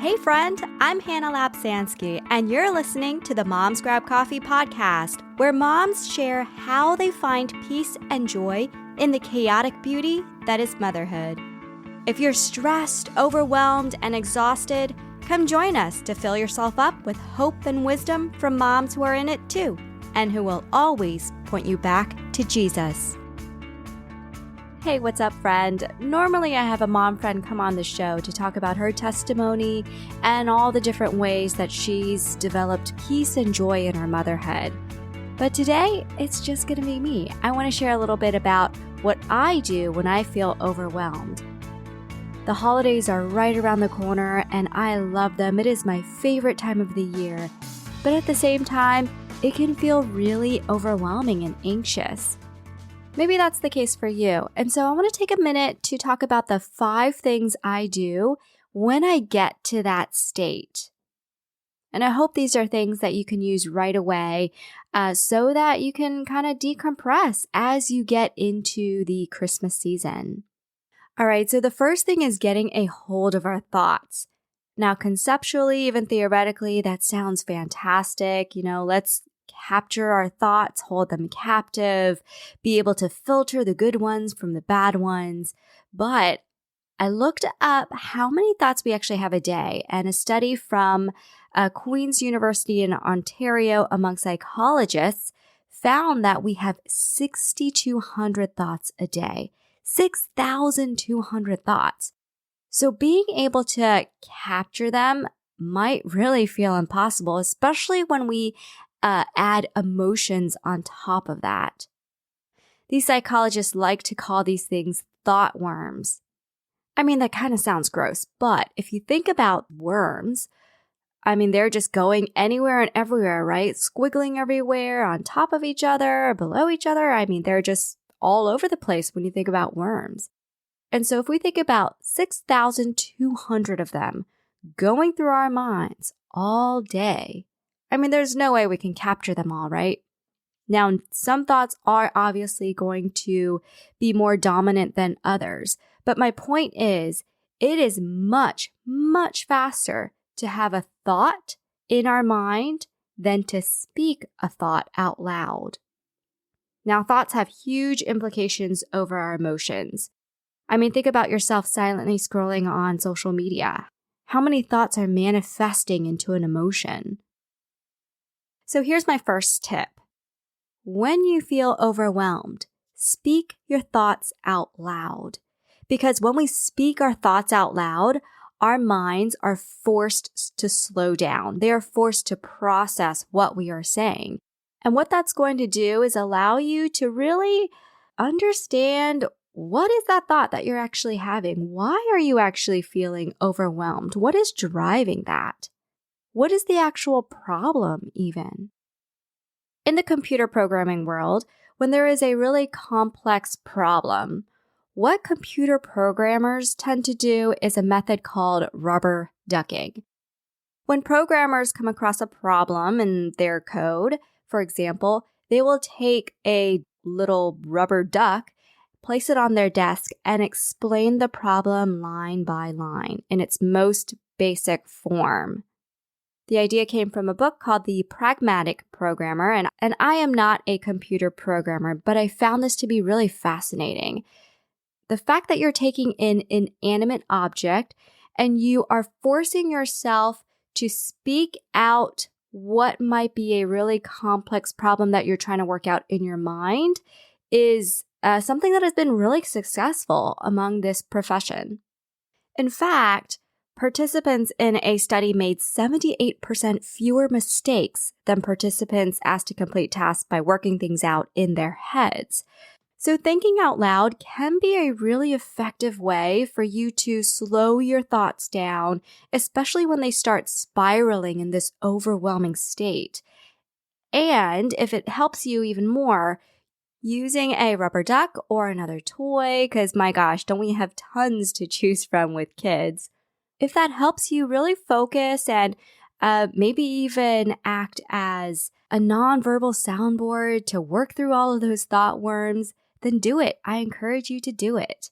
Hey friend, I'm Hannah Lapsansky, and you're listening to the Moms Grab Coffee podcast, where moms share how they find peace and joy in the chaotic beauty that is motherhood. If you're stressed, overwhelmed, and exhausted, come join us to fill yourself up with hope and wisdom from moms who are in it too, and who will always point you back to Jesus. Hey, what's up, friend? Normally, I have a mom friend come on the show to talk about her testimony and all the different ways that she's developed peace and joy in her motherhood. But today, it's just going to be me. I want to share a little bit about what I do when I feel overwhelmed. The holidays are right around the corner, and I love them. It is my favorite time of the year. But at the same time, it can feel really overwhelming and anxious. Maybe that's the case for you. And so I want to take a minute to talk about the 5 things I do when I get to that state. And I hope these are things that you can use right away so that you can kind of decompress as you get into the Christmas season. All right, so the first thing is getting a hold of our thoughts. Now, conceptually, even theoretically, that sounds fantastic. Let's capture our thoughts, hold them captive, be able to filter the good ones from the bad ones. But I looked up how many thoughts we actually have a day, and a study from Queen's University in Ontario among psychologists found that we have 6,200 thoughts a day. 6,200 thoughts. So being able to capture them might really feel impossible, especially when we add emotions on top of that. These psychologists like to call these things thought worms. I mean, that kind of sounds gross, but if you think about worms, they're just going anywhere and everywhere, right? Squiggling everywhere, on top of each other, below each other. They're just all over the place when you think about worms. And so if we think about 6,200 of them going through our minds all day, there's no way we can capture them all, right? Now, some thoughts are obviously going to be more dominant than others. But my point is, it is much, much faster to have a thought in our mind than to speak a thought out loud. Now, thoughts have huge implications over our emotions. Think about yourself silently scrolling on social media. How many thoughts are manifesting into an emotion? So here's my first tip. When you feel overwhelmed, speak your thoughts out loud. Because when we speak our thoughts out loud, our minds are forced to slow down. They are forced to process what we are saying. And what that's going to do is allow you to really understand, what is that thought that you're actually having? Why are you actually feeling overwhelmed? What is driving that? What is the actual problem even? In the computer programming world, when there is a really complex problem, what computer programmers tend to do is a method called rubber ducking. When programmers come across a problem in their code, for example, they will take a little rubber duck, place it on their desk, and explain the problem line by line in its most basic form. The idea came from a book called The Pragmatic Programmer, and I am not a computer programmer, but I found this to be really fascinating. The fact that you're taking an inanimate object and you are forcing yourself to speak out what might be a really complex problem that you're trying to work out in your mind is something that has been really successful among this profession. In fact, participants in a study made 78% fewer mistakes than participants asked to complete tasks by working things out in their heads. So thinking out loud can be a really effective way for you to slow your thoughts down, especially when they start spiraling in this overwhelming state. And if it helps you even more, using a rubber duck or another toy, because my gosh, don't we have tons to choose from with kids? If that helps you really focus and maybe even act as a nonverbal soundboard to work through all of those thought worms, then do it. I encourage you to do it.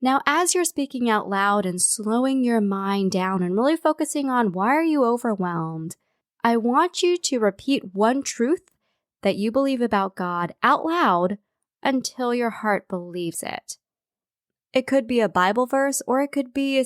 Now, as you're speaking out loud and slowing your mind down and really focusing on why are you overwhelmed, I want you to repeat one truth that you believe about God out loud until your heart believes it. It could be a Bible verse, or it could be a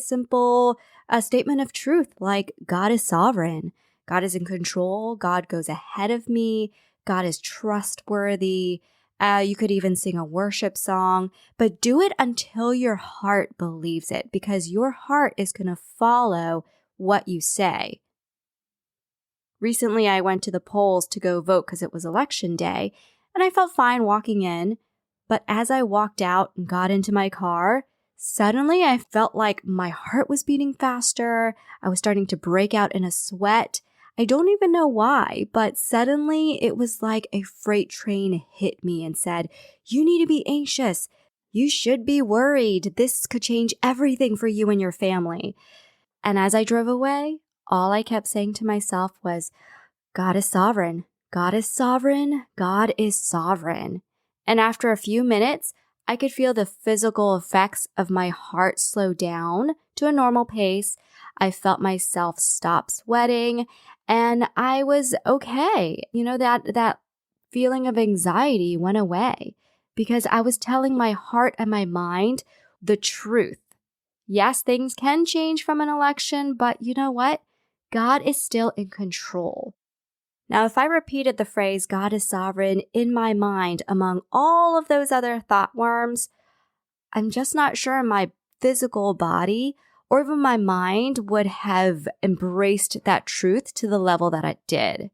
statement of truth like God is sovereign, God is in control, God goes ahead of me, God is trustworthy. You could even sing a worship song, but do it until your heart believes it, because your heart is going to follow what you say. Recently, I went to the polls to go vote because it was election day, and I felt fine walking in. But as I walked out and got into my car, suddenly I felt like my heart was beating faster. I was starting to break out in a sweat. I don't even know why, but suddenly it was like a freight train hit me and said, "You need to be anxious. You should be worried. This could change everything for you and your family." And as I drove away, all I kept saying to myself was, God is sovereign. God is sovereign. God is sovereign. And after a few minutes, I could feel the physical effects of my heart slow down to a normal pace. I felt myself stop sweating, and I was okay. That feeling of anxiety went away because I was telling my heart and my mind the truth. Yes, things can change from an election, but you know what? God is still in control. Now, if I repeated the phrase, God is sovereign, in my mind among all of those other thought worms, I'm just not sure my physical body or even my mind would have embraced that truth to the level that it did.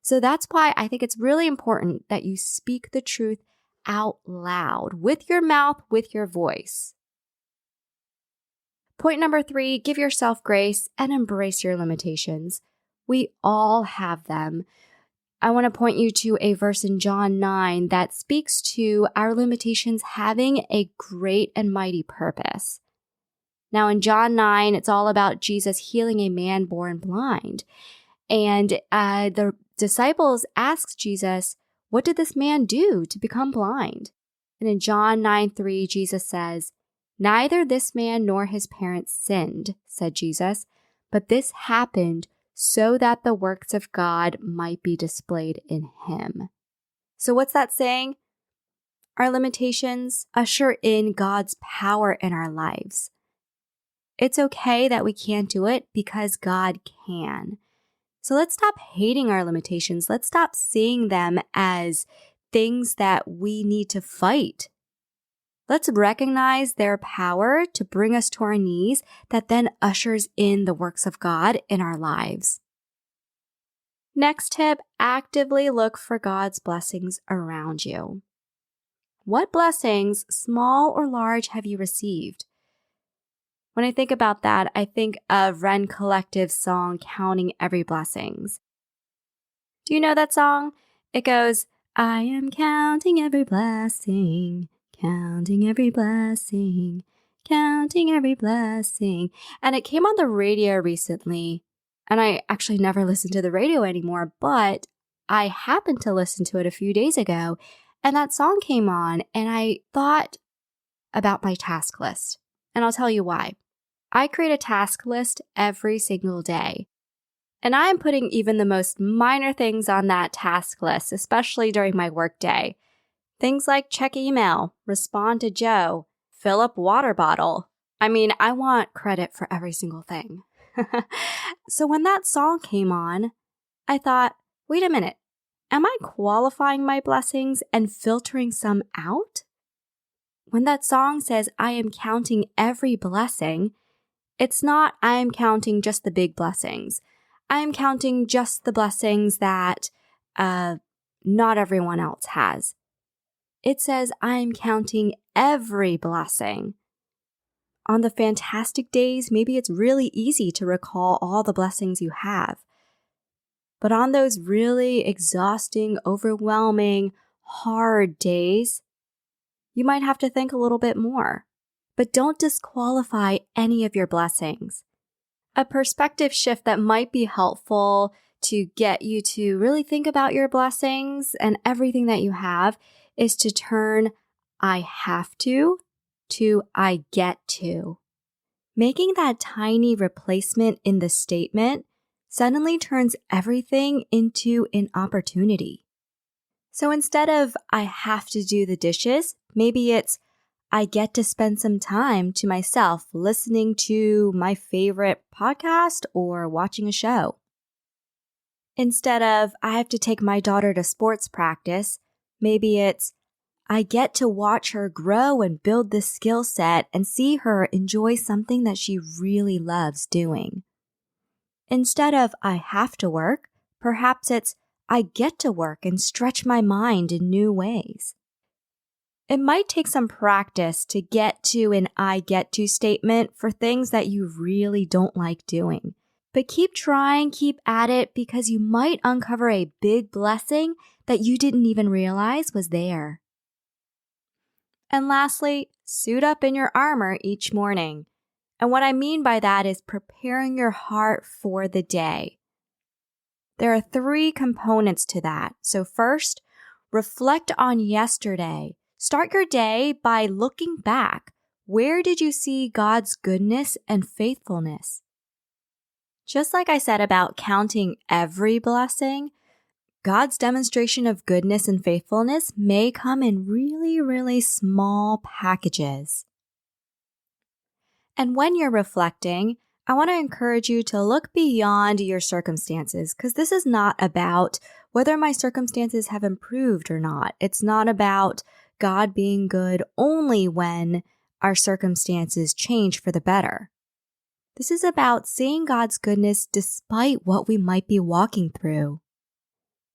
So that's why I think it's really important that you speak the truth out loud with your mouth, with your voice. Point number 3, give yourself grace and embrace your limitations. We all have them. I want to point you to a verse in John 9 that speaks to our limitations having a great and mighty purpose. Now in John 9, it's all about Jesus healing a man born blind. And the disciples asked Jesus, what did this man do to become blind? And in John 9:3, Jesus says, neither this man nor his parents sinned, said Jesus, but this happened so that the works of God might be displayed in him. So what's that saying? Our limitations usher in God's power in our lives. It's okay that we can't do it because God can. So let's stop hating our limitations. Let's stop seeing them as things that we need to fight. Let's recognize their power to bring us to our knees that then ushers in the works of God in our lives. Next tip, actively look for God's blessings around you. What blessings, small or large, have you received? When I think about that, I think of Ren Collective's song, Counting Every Blessings. Do you know that song? It goes, I am counting every blessing, counting every blessing, counting every blessing. And it came on the radio recently. And I actually never listen to the radio anymore, but I happened to listen to it a few days ago. And that song came on, and I thought about my task list. And I'll tell you why. I create a task list every single day. And I'm putting even the most minor things on that task list, especially during my workday. Things like check email, respond to Joe, fill up water bottle. I mean, I want credit for every single thing. So when that song came on, I thought, wait a minute, am I qualifying my blessings and filtering some out? When that song says I am counting every blessing, it's not I am counting just the big blessings. I am counting just the blessings that not everyone else has. It says I am counting every blessing. On the fantastic days, maybe it's really easy to recall all the blessings you have. But on those really exhausting, overwhelming, hard days, you might have to think a little bit more. But don't disqualify any of your blessings. A perspective shift that might be helpful to get you to really think about your blessings and everything that you have is to turn I have to to I get to. Making that tiny replacement in the statement suddenly turns everything into an opportunity. So instead of I have to do the dishes, maybe it's I get to spend some time to myself listening to my favorite podcast or watching a show. Instead of I have to take my daughter to sports practice, maybe it's I get to watch her grow and build this skill set and see her enjoy something that she really loves doing. Instead of I have to work, perhaps it's I get to work and stretch my mind in new ways. It might take some practice to get to an I get to statement for things that you really don't like doing. But keep trying, keep at it, because you might uncover a big blessing that you didn't even realize was there. And lastly, suit up in your armor each morning. And what I mean by that is preparing your heart for the day. There are 3 components to that. So first, reflect on yesterday. Start your day by looking back. Where did you see God's goodness and faithfulness? Just like I said about counting every blessing, God's demonstration of goodness and faithfulness may come in really, really small packages. And when you're reflecting, I want to encourage you to look beyond your circumstances, because this is not about whether my circumstances have improved or not. It's not about God being good only when our circumstances change for the better. This is about seeing God's goodness despite what we might be walking through.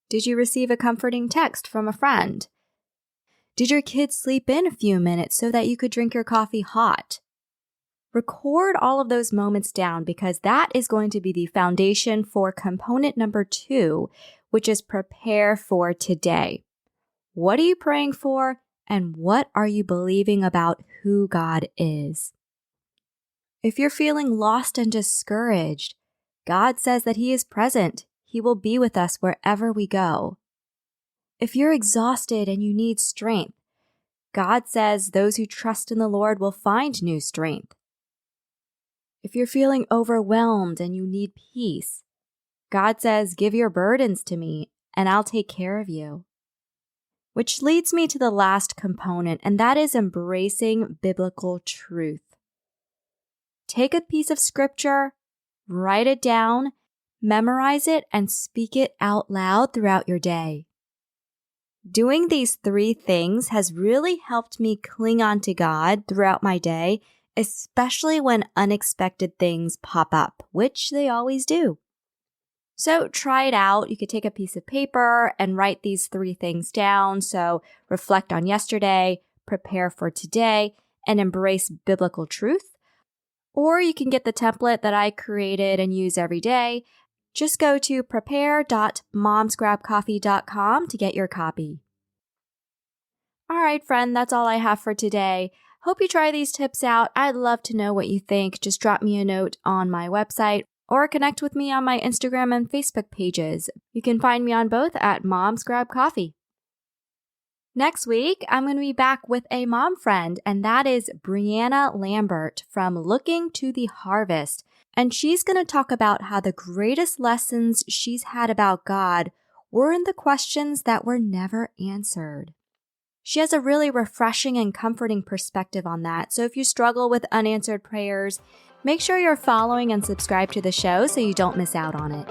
Did you receive a comforting text from a friend? Did your kids sleep in a few minutes so that you could drink your coffee hot? Record all of those moments down, because that is going to be the foundation for component number 2, which is prepare for today. What are you praying for, and what are you believing about who God is? If you're feeling lost and discouraged, God says that He is present. He will be with us wherever we go. If you're exhausted and you need strength, God says those who trust in the Lord will find new strength. If you're feeling overwhelmed and you need peace, God says, give your burdens to me and I'll take care of you. Which leads me to the last component, and that is embracing biblical truth. Take a piece of scripture, write it down, memorize it, and speak it out loud throughout your day. Doing these 3 things has really helped me cling on to God throughout my day, especially when unexpected things pop up, which they always do. So try it out. You could take a piece of paper and write these 3 things down. So reflect on yesterday, prepare for today, and embrace biblical truth. Or you can get the template that I created and use every day. Just go to prepare.momsgrabcoffee.com to get your copy. All right, friend, that's all I have for today. Hope you try these tips out. I'd love to know what you think. Just drop me a note on my website or connect with me on my Instagram and Facebook pages. You can find me on both at Moms Grab Coffee. Next week, I'm going to be back with a mom friend, and that is Brianna Lambert from Looking to the Harvest. And she's going to talk about how the greatest lessons she's had about God were in the questions that were never answered. She has a really refreshing and comforting perspective on that. So if you struggle with unanswered prayers, make sure you're following and subscribe to the show so you don't miss out on it.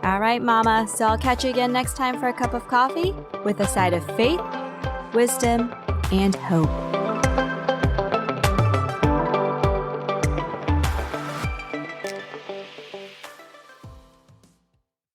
All right, Mama. So I'll catch you again next time for a cup of coffee with a side of faith, wisdom, and hope.